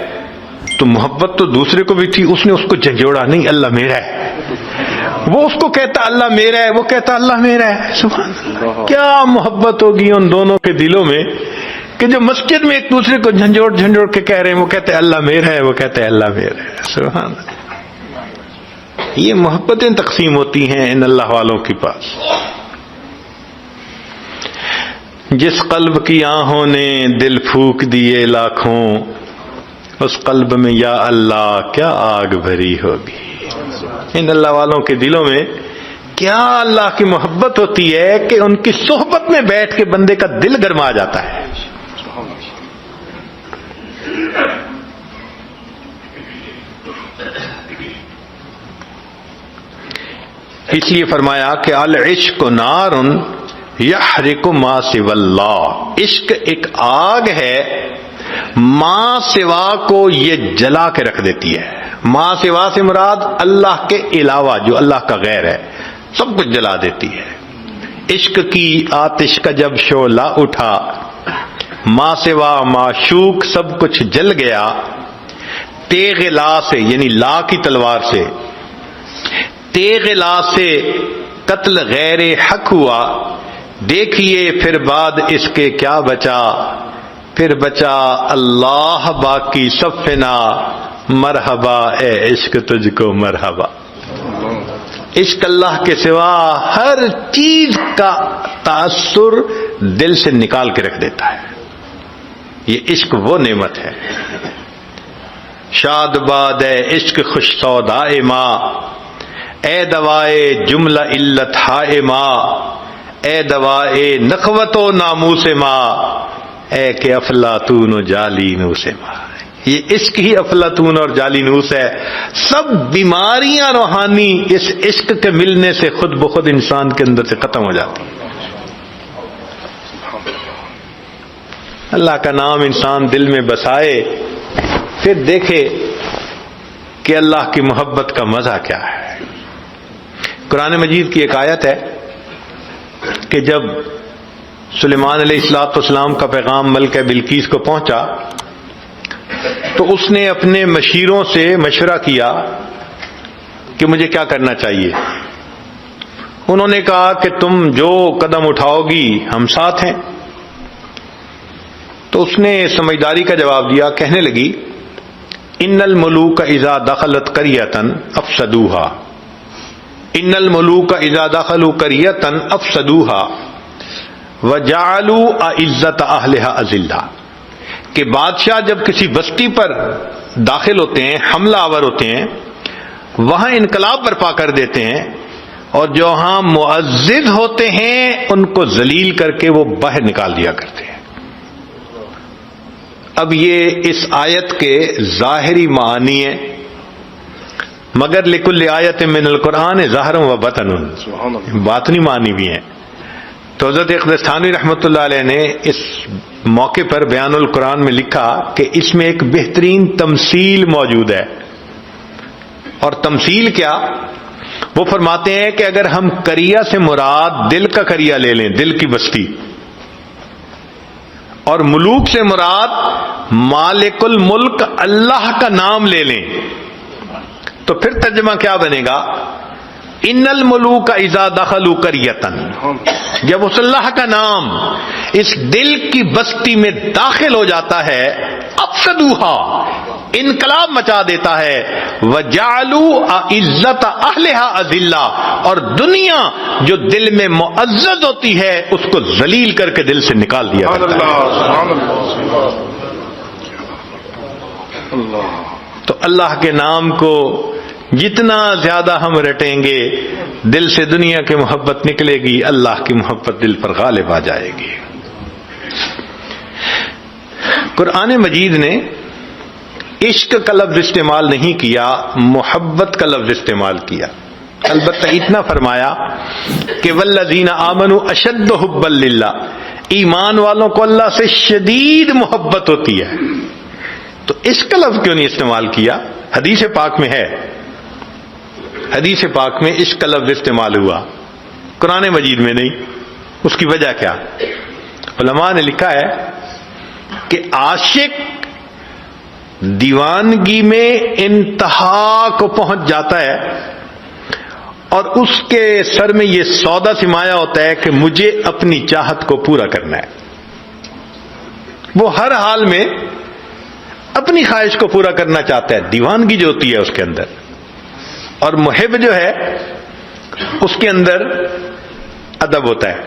تو محبت تو دوسرے کو بھی تھی، اس نے اس کو جھنجھوڑا، نہیں اللہ میرا ہے۔ وہ اس کو کہتا اللہ میرا ہے، وہ کہتا اللہ میرا ہے۔ سبحان اللہ، کیا محبت ہوگی ان دونوں کے دلوں میں کہ جو مسجد میں ایک دوسرے کو جھنجھوڑ جھنجھوڑ کے کہہ رہے ہیں، وہ کہتے ہیں اللہ میرا ہے، وہ کہتے ہیں اللہ میرا ہے۔ سبحان اللہ، یہ محبتیں تقسیم ہوتی ہیں ان اللہ والوں کے پاس۔ جس قلب کی آہوں نے دل پھونک دیے لاکھوں، اس قلب میں یا اللہ کیا آگ بھری ہوگی۔ ان اللہ والوں کے دلوں میں کیا اللہ کی محبت ہوتی ہے کہ ان کی صحبت میں بیٹھ کے بندے کا دل گرما جاتا ہے۔ اس لیے فرمایا کہ العشق نار یحرق ما سوی اللہ، عشق ایک آگ ہے، ما سوا کو یہ جلا کے رکھ دیتی ہے۔ ما سوا سے مراد اللہ کے علاوہ جو اللہ کا غیر ہے، سب کچھ جلا دیتی ہے۔ عشق کی آتش کا جب شعلہ اٹھا، ما سوا معشوق سب کچھ جل گیا، تیغ لا سے یعنی لا کی تلوار سے، تیغ لا سے قتل غیر حق ہوا، دیکھیے پھر بعد اس کے کیا بچا، پھر بچا اللہ باقی سب فنا، مرحبا اے عشق تجھ کو مرحبا۔ عشق اللہ کے سوا ہر چیز کا تاثر دل سے نکال کے رکھ دیتا ہے۔ یہ عشق وہ نعمت ہے۔ شاد باد اے عشق خوش سودائے ماں، اے دوائے جملہ علت ہائے ماں، اے دوائے نخوت و ناموس ماں، اے کہ افلاطون و جالینوس ماں۔ یہ عشق ہی افلاطون اور جالینوس ہے۔ سب بیماریاں روحانی اس عشق کے ملنے سے خود بخود انسان کے اندر سے ختم ہو جاتی ہیں۔ اللہ کا نام انسان دل میں بسائے، پھر دیکھے کہ اللہ کی محبت کا مزہ کیا ہے۔ قرآن مجید کی ایک آیت ہے کہ جب سلیمان علیہ السلام کا پیغام ملکہ بلقیس کو پہنچا تو اس نے اپنے مشیروں سے مشورہ کیا کہ مجھے کیا کرنا چاہیے۔ انہوں نے کہا کہ تم جو قدم اٹھاؤ گی ہم ساتھ ہیں۔ تو اس نے سمجھداری کا جواب دیا، کہنے لگی ان الملوک اذا دخلت قریۃ افسدوها، ان الملوک اذا دخلوا قریۃ افسدوها وجعلوا اعزۃ اہلها اذلہ، کہ بادشاہ جب کسی بستی پر داخل ہوتے ہیں، حملہ آور ہوتے ہیں، وہاں انقلاب برپا کر دیتے ہیں، اور جو ہاں معزز ہوتے ہیں ان کو ذلیل کر کے وہ باہر نکال دیا کرتے ہیں۔ اب یہ اس آیت کے ظاہری معنی ہیں، مگر لکل آیت من القرآن ظاہر و بطن، باطنی معنی بھی ہیں۔ تو حضرت اقدس تھانوی رحمۃ اللہ علیہ نے اس موقع پر بیان القرآن میں لکھا کہ اس میں ایک بہترین تمثیل موجود ہے۔ اور تمثیل کیا؟ وہ فرماتے ہیں کہ اگر ہم قریہ سے مراد دل کا قریہ لے لیں، دل کی بستی، اور ملوک سے مراد مالک الملک اللہ کا نام لے لیں، تو پھر ترجمہ کیا بنے گا؟ ان الملوک اذا دخلوا قریۃ، جب اس اللہ کا نام اس دل کی بستی میں داخل ہو جاتا ہے، افسدوها، انقلاب مچا دیتا ہے، وجعلوا عزت اہلھا اذلہ، اور دنیا جو دل میں معزز ہوتی ہے اس کو ذلیل کر کے دل سے نکال دیا کرتا ہے۔ تو اللہ کے نام کو جتنا زیادہ ہم رٹیں گے، دل سے دنیا کی محبت نکلے گی، اللہ کی محبت دل پر غالب آ جائے گی۔ قرآن مجید نے عشق کا لفظ استعمال نہیں کیا، محبت کا لفظ استعمال کیا۔ البتہ اتنا فرمایا کہ والذین آمنوا اشد حبا للہ، ایمان والوں کو اللہ سے شدید محبت ہوتی ہے۔ تو عشق کا لفظ کیوں نہیں استعمال کیا؟ حدیث پاک میں ہے، حدیث پاک میں عشق کا لفظ استعمال ہوا، قرآن مجید میں نہیں۔ اس کی وجہ کیا؟ علماء نے لکھا ہے کہ عاشق دیوانگی میں انتہا کو پہنچ جاتا ہے اور اس کے سر میں یہ سودا سمایا ہوتا ہے کہ مجھے اپنی چاہت کو پورا کرنا ہے۔ وہ ہر حال میں اپنی خواہش کو پورا کرنا چاہتا ہے، دیوانگی جو ہوتی ہے اس کے اندر۔ اور محب جو ہے اس کے اندر ادب ہوتا ہے،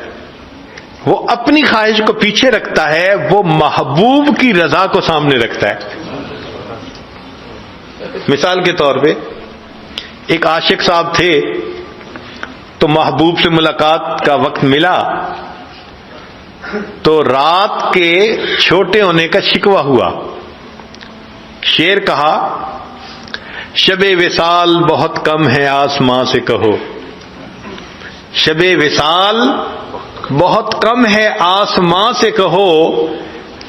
وہ اپنی خواہش کو پیچھے رکھتا ہے، وہ محبوب کی رضا کو سامنے رکھتا ہے۔ مثال کے طور پہ ایک عاشق صاحب تھے، تو محبوب سے ملاقات کا وقت ملا تو رات کے چھوٹے ہونے کا شکوہ ہوا۔ شعر کہا، شب وصال بہت کم ہے آسماں سے کہو، شب وصال بہت کم ہے آسماں سے کہو،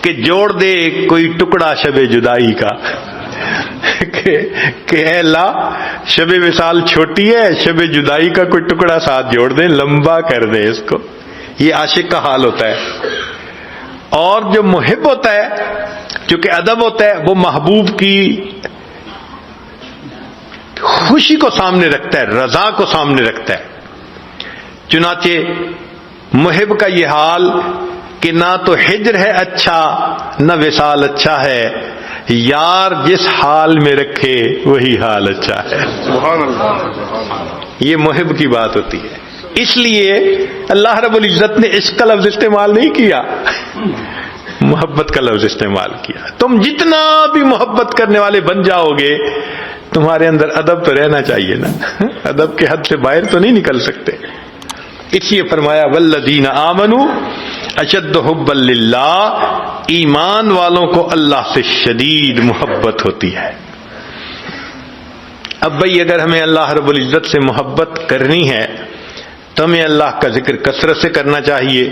کہ جوڑ دے کوئی ٹکڑا شب جدائی کا۔ کہ اے اللہ، شب وصال چھوٹی ہے، شب جدائی کا کوئی ٹکڑا ساتھ جوڑ دیں، لمبا کر دیں اس کو۔ یہ عاشق کا حال ہوتا ہے۔ اور جو محب ہوتا ہے، چونکہ ادب ہوتا ہے، وہ محبوب کی خوشی کو سامنے رکھتا ہے، رضا کو سامنے رکھتا ہے۔ چنانچہ محب کا یہ حال کہ نہ تو ہجر ہے اچھا نہ وصال اچھا ہے، یار جس حال میں رکھے وہی حال اچھا ہے۔ سبحان اللہ۔ یہ محب کی بات ہوتی ہے۔ اس لیے اللہ رب العزت نے عشق کا لفظ استعمال نہیں کیا، محبت کا لفظ استعمال کیا۔ تم جتنا بھی محبت کرنے والے بن جاؤ گے، تمہارے اندر ادب تو رہنا چاہیے نا، ادب کے حد سے باہر تو نہیں نکل سکتے۔ اس لیے فرمایا والذین آمنوا اشد حبا للہ، ایمان والوں کو اللہ سے شدید محبت ہوتی ہے۔ اب بھئی اگر ہمیں اللہ رب العزت سے محبت کرنی ہے تو ہمیں اللہ کا ذکر کثرت سے کرنا چاہیے۔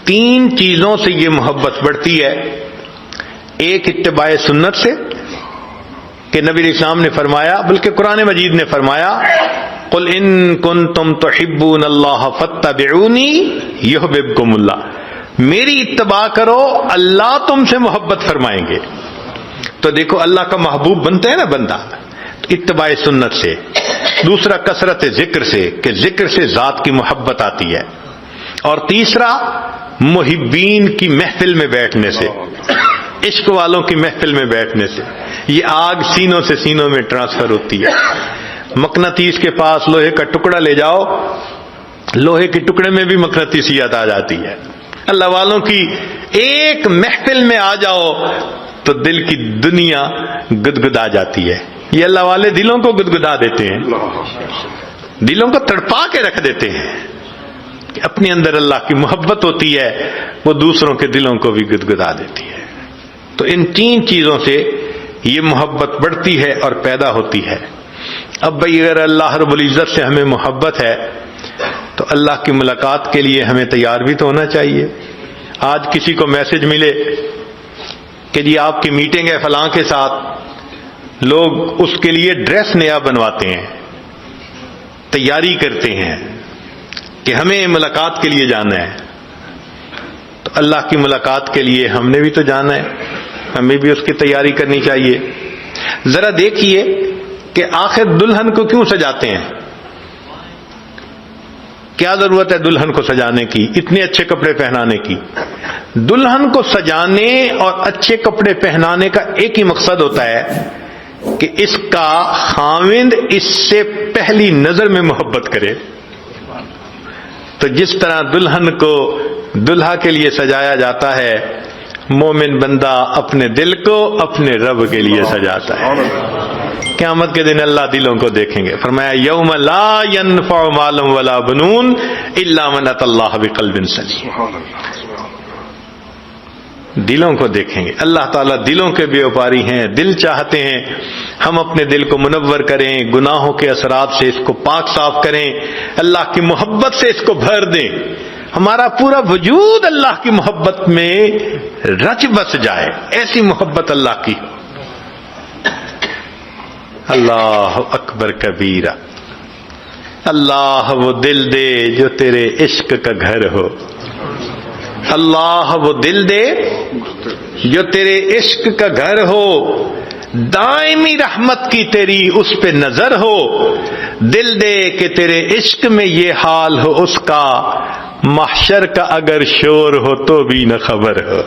3 چیزوں سے یہ محبت بڑھتی ہے۔ ایک اتباع سنت سے، کہ نبی علیہ السلام نے فرمایا، بلکہ قرآن مجید نے فرمایا، قل ان کنتم تحبون اللہ فاتبعونی یحببکم اللہ، میری اتباع کرو اللہ تم سے محبت فرمائیں گے۔ تو دیکھو اللہ کا محبوب بنتا ہے نا بندہ، تو اتباع سنت سے۔ دوسرا کثرت ذکر سے، کہ ذکر سے ذات کی محبت آتی ہے۔ اور تیسرا محبین کی محفل میں بیٹھنے سے، عشق والوں کی محفل میں بیٹھنے سے۔ یہ آگ سینوں سے سینوں میں ٹرانسفر ہوتی ہے۔ مقناطیس کے پاس لوہے کا ٹکڑا لے جاؤ، لوہے کے ٹکڑے میں بھی مقناطیسیت آ جاتی ہے۔ اللہ والوں کی ایک محفل میں آ جاؤ تو دل کی دنیا گدگدا جاتی ہے۔ یہ اللہ والے دلوں کو گدگدا دیتے ہیں، دلوں کو تڑپا کے رکھ دیتے ہیں۔ کہ اپنے اندر اللہ کی محبت ہوتی ہے، وہ دوسروں کے دلوں کو بھی گدگدا دیتی ہے۔ تو ان 3 چیزوں سے یہ محبت بڑھتی ہے اور پیدا ہوتی ہے۔ اب بھئی اگر اللہ رب العزت سے ہمیں محبت ہے تو اللہ کی ملاقات کے لیے ہمیں تیار بھی تو ہونا چاہیے۔ آج کسی کو میسج ملے کہ جی آپ کی میٹنگ ہے فلاں کے ساتھ، لوگ اس کے لیے ڈریس نیا بنواتے ہیں، تیاری کرتے ہیں کہ ہمیں ملاقات کے لیے جانا ہے۔ تو اللہ کی ملاقات کے لیے ہم نے بھی تو جانا ہے، ہمیں بھی اس کی تیاری کرنی چاہیے۔ ذرا دیکھیے کہ آخر دلہن کو کیوں سجاتے ہیں؟ کیا ضرورت ہے دلہن کو سجانے کی، اتنے اچھے کپڑے پہنانے کی؟ دلہن کو سجانے اور اچھے کپڑے پہنانے کا ایک ہی مقصد ہوتا ہے کہ اس کا خاوند اس سے پہلی نظر میں محبت کرے۔ تو جس طرح دلہن کو دلہا کے لیے سجایا جاتا ہے، مومن بندہ اپنے دل کو اپنے رب کے لیے سجاتا ہے۔ قیامت کے دن اللہ دلوں کو دیکھیں گے، فرمایا یوم لا ينفع مال ولا بنون الا من اتى اللہ بقلب سلیم۔ دلوں کو دیکھیں گے، اللہ تعالیٰ دلوں کے بے وپاری ہیں، دل چاہتے ہیں ہم اپنے دل کو منور کریں، گناہوں کے اثرات سے اس کو پاک صاف کریں، اللہ کی محبت سے اس کو بھر دیں، ہمارا پورا وجود اللہ کی محبت میں رچ بس جائے، ایسی محبت اللہ کی ہو۔ اللہ اکبر کبیرہ، اللہ وہ دل دے جو تیرے عشق کا گھر ہو، اللہ وہ دل دے جو تیرے عشق کا گھر ہو، دائمی رحمت کی تیری اس پہ نظر ہو، دل دے کہ تیرے عشق میں یہ حال ہو اس کا، محشر کا اگر شور ہو تو بھی نہ خبر ہو۔